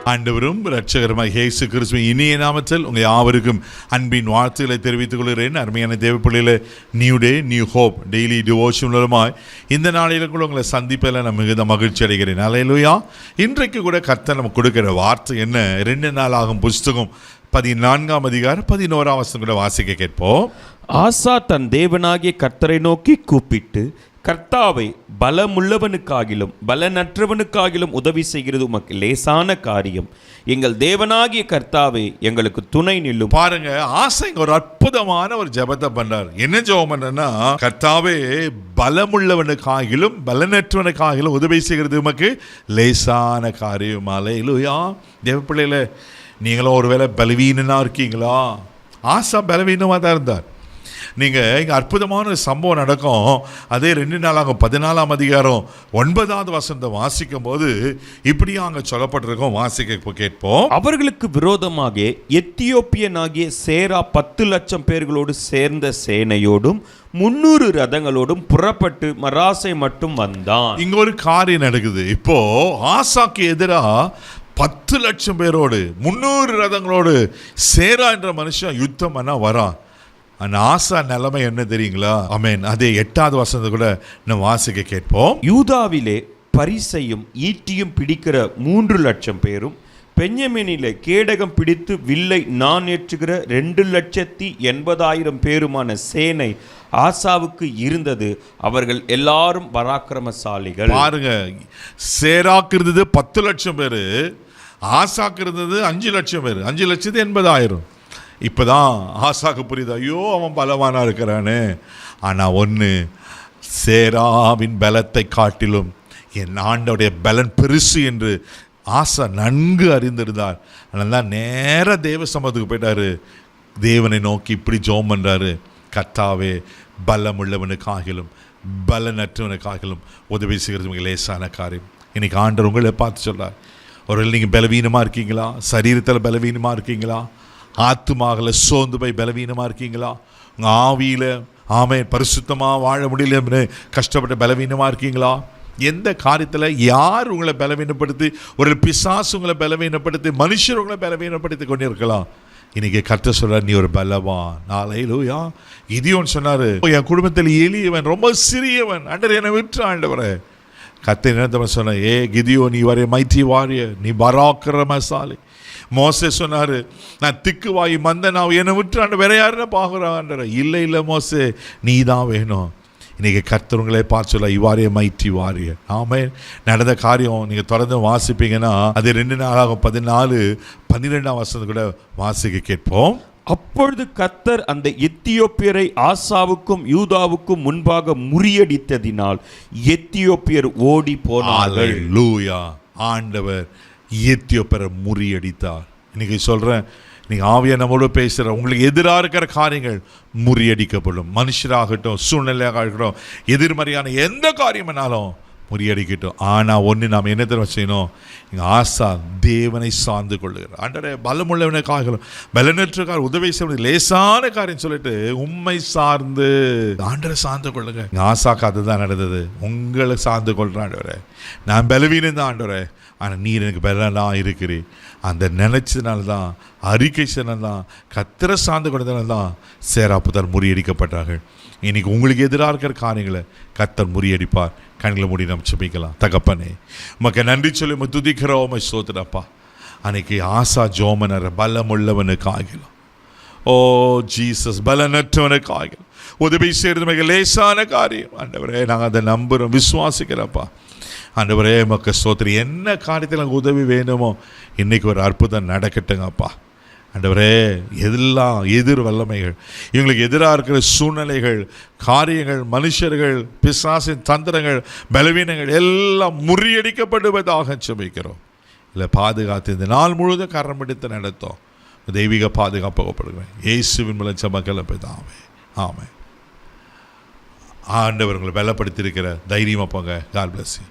ஆண்டவரும் இரட்சகருமாய் இயேசு கிறிஸ்துவின் இனிய நாமத்தில் உங்கள் யாவருக்கும் அன்பின் வாழ்த்துக்களை தெரிவித்துக் கொள்கிறேன். அருமையான தேவப்பிள்ளையில new day new hope daily devotion மூலமாய் இந்த நாளில் கூட உங்களை சந்திப்பதில் நான் மிகுந்த மகிழ்ச்சி அடைகிறேன். அல்லேலூயா. இன்றைக்கு கூட கர்த்தர் நமக்கு கொடுக்கிற வார்த்தை என்ன? 2 நாளாகும் புஸ்தகம் 14ஆம் அதிகாரம் 11ஆம் வசனம் கூட வாசிக்க கேட்போம். ஆசா தன் தேவனாகிய கர்த்தரை நோக்கி கூப்பிட்டு, கர்த்தாவை பலமுள்ளவனுக்காகிலும் பலனற்றவனுக்காகிலும் உதவி செய்கிறது உமக்கு லேசான காரியம். எங்கள் தேவனாகிய கர்த்தாவே எங்களுக்கு துணை நில்லும். பாருங்க, ஆசை ஒரு அற்புதமான ஒரு ஜெபத்தை பண்றார். என்ன ஜெபம் பண்றா? கர்த்தாவே பலமுள்ளவனுக்காகிலும் பலனற்றவனுக்காகிலும் உதவி செய்கிறது உமக்கு லேசான காரியம். அல்லேலூயா. தேவ பிள்ளைகளே, நீங்களும் ஒருவேளை பலவீனனா இருக்கீங்களா? ஆசா பலவீனமாக தான் இருந்தார். நீங்கள் இங்கே அற்புதமான ஒரு சம்பவம் நடக்கும். அதே 2 நாளாகும் 14ஆம் அதிகாரம் 9வது வசனத்தை வாசிக்கும் போது இப்படியும் அங்கே சொல்லப்பட்டிருக்கோம். வாசிக்க கேட்போம். அவர்களுக்கு விரோதமாக எத்தியோப்பியனாகிய சேரா 10 லட்சம் பேர்களோடு சேர்ந்த சேனையோடும் 300 ரதங்களோடும் புறப்பட்டு மராசை மட்டும் வந்தான். இங்க ஒரு காரியம் நடக்குது. இப்போ ஆசாக்கு எதிராக 10 லட்சம் பேரோடு 300 ரதங்களோடு சேரா என்ற மனுஷன் யுத்தம் பண்ண வரான். அந்த ஆசா நிலைமை என்ன தெரியுங்களா? ஆமென். அதே 8வது வசனத்தை கூட நம்ம வாசிக்க கேட்போம். யூதாவிலே பரிசையும் ஈட்டியும் பிடிக்கிற 3 லட்சம் பேரும், பென்யமீனிலே கேடகம் பிடித்து வில்லை நான் ஏற்றுகிற 2,80,000 பேருமான சேனை ஆசாவுக்கு இருந்தது. அவர்கள் எல்லாரும் பராக்கிரமசாலிகள். பாருங்க, சேராக்கு இருந்தது 10 லட்சம் பேர், ஆசாக்கு இருந்தது 5 லட்சம் பேர். 5,80,000. இப்போதான் ஆசாக்கு புரியுது, ஐயோ அவன் பலவானா இருக்கிறானே. ஆனால் ஒன்று, சேராவின் பலத்தை காட்டிலும் என் ஆண்டவுடைய பலன் பெருசு என்று ஆசா நன்கு அறிந்திருந்தார். அதனால தான் நேர தேவ சமூகத்துக்கு போயிட்டாரு. தேவனை நோக்கி இப்படி ஜெபம் பண்ணுறாரு, கர்த்தாவே பலமுள்ளவனுக்காகிலும் பலனற்றவனுக்காகிலும் உதவி செய்கிறது மிக லேசான காரியம். இன்னைக்கு ஆண்டவர் உங்களை பார்த்து சொல்கிறார். ஒருவேளை நீங்கள் பலவீனமாக இருக்கீங்களா? சரீரத்தில் பலவீனமாக இருக்கீங்களா? ஆத்துமாகல சோர்ந்து போய் பலவீனமாக இருக்கீங்களா? உங்கள் ஆவியில் பரிசுத்தமாக வாழ முடியல கஷ்டப்பட்ட பலவீனமாக இருக்கீங்களா? எந்த காரியத்தில் யார் உங்களை பலவீனப்படுத்தி, ஒரு பிசாசு உங்களை பலவீனப்படுத்தி, மனுஷர் உங்களை பலவீனப்படுத்தி கொண்டு இருக்கலாம். இன்னைக்கு கர்த்தர் சொல்றார், நீ ஒரு பலவான். நாளையிலூயா. கிதியோன் சொன்னார், என் குடும்பத்தில் எளியவன், ரொம்ப சிறியவன், ஆண்டவர் என்னை விட்டு ஆண்டவரே. கர்த்தர் என்ன சொன்ன? ஏ கிதியோ, நீ வர மைட்டி வாரியர், நீ பராக்கிரமசாலி. மோசே சொன்னார், நான் திக்கு வாயி மந்தனாவும், என்னை விட்டு வேற யாருன்னா பார்க்குறான். இல்லை இல்லை மோசே, நீ தான் வேணும். இன்றைக்கி கர்த்தருங்களே பார்த்து சொல்ல, இவ்வாறே மைட்டி வாரியர். நடந்த காரியம் நீங்கள் தொடர்ந்து வாசிப்பீங்கன்னா அது 2 நாளாகும் 14-12ஆம் வசனம் கூட வாசிக்க கேட்போம். அப்பொழுது கர்த்தர் அந்த எத்தியோப்பியரை ஆசாவுக்கும் யூதாவுக்கும் முன்பாக முறியடித்ததினால் எத்தியோப்பியர் ஓடி போனார்கள். லூயா. ஆண்டவர் எத்தியோப்பியரை முறியடித்தார். இன்னைக்கு சொல்கிறேன், நீங்கள் ஆவியா நம்மளோட பேசுகிற உங்களுக்கு எதிராக இருக்கிற காரியங்கள் முறியடிக்கப்படும். மனுஷராகட்டும், சூழ்நிலையாகட்டும், எதிர்மறையான எந்த காரியம் என்னாலும் முறியடிக்கட்டும். ஆனால் ஒன்று நாம் என்ன தெரியும் செய்யணும்? எங்கள் ஆசா தேவனை சார்ந்து கொள்ளுகிறார். ஆண்டவரே பலமுள்ளவனுக்காக பலனற்ற உதவி செய்வது லேசான காரியம் சொல்லிட்டு உண்மை சார்ந்து ஆண்டவரை சார்ந்து கொள்ளுங்க. எங்கள் ஆசாக்கு அதுதான் நடந்தது. உங்களை சார்ந்து கொள்கிறேன் ஆண்டவரே, நான் பலவீனம் தான் ஆண்டவரே, ஆனால் நீர் எனக்கு பலனாக இருக்கிறேன். அந்த நினைச்சதுனால தான், அறிக்கை சொன்னதான், கர்த்தரை சார்ந்து கொண்டதுனால தான் சேராப்புதர் முறியடிக்கப்பட்டார்கள். இன்னைக்கு உங்களுக்கு எதிராக இருக்கிற காரியங்களை கர்த்தர் முறியடிப்பார். கண்களை மூடி நம்ம ஜெபிக்கலாம். தகப்பனே, உமக்கு நன்றி சொல்லி துதிக்கிறோம், உம்மை ஸ்தோத்திரப்பா. அன்னைக்கு ஆசா ஜோமனர் பலமுள்ளவனுக்காகிலும், ஓ ஜீசஸ், பலனற்றவனுக்காகிலும் உதவி செய்கிறது மிக லேசான காரியம். ஆண்டவரே, நாங்கள் அதை நம்புகிறோம், விசுவாசிக்கிறப்பா. ஆண்டவரே உமக்கு ஸ்தோத்திரம். என்ன காரியத்தில் எனக்கு உதவி வேணுமோ இன்றைக்கி ஒரு அற்புதம் நடக்கட்டுங்கப்பா. ஆண்டவரே, எல்லாம் எதிர் வல்லமைகள், இவங்களுக்கு எதிராக இருக்கிற சூழ்நிலைகள், காரியங்கள், மனுஷர்கள், பிசாசின் தந்திரங்கள், பலவீனங்கள் எல்லாம் முறியடிக்கப்படுவதாக ஜெபிக்கிறோம். இல்லை பாதுகாத்து இந்த நாள் முழுவதும் கரம் பிடித்து நடத்தோம். தெய்வீக பாதுகாப்பாகப்படுகிறேன் இயேசுவின் மூலம் ஜெபங்களை பிதாவே, ஆமென். ஆண்டவர் உங்களை பலப்படுத்தி இருக்கிற தைரியமாக போங்க. God bless you.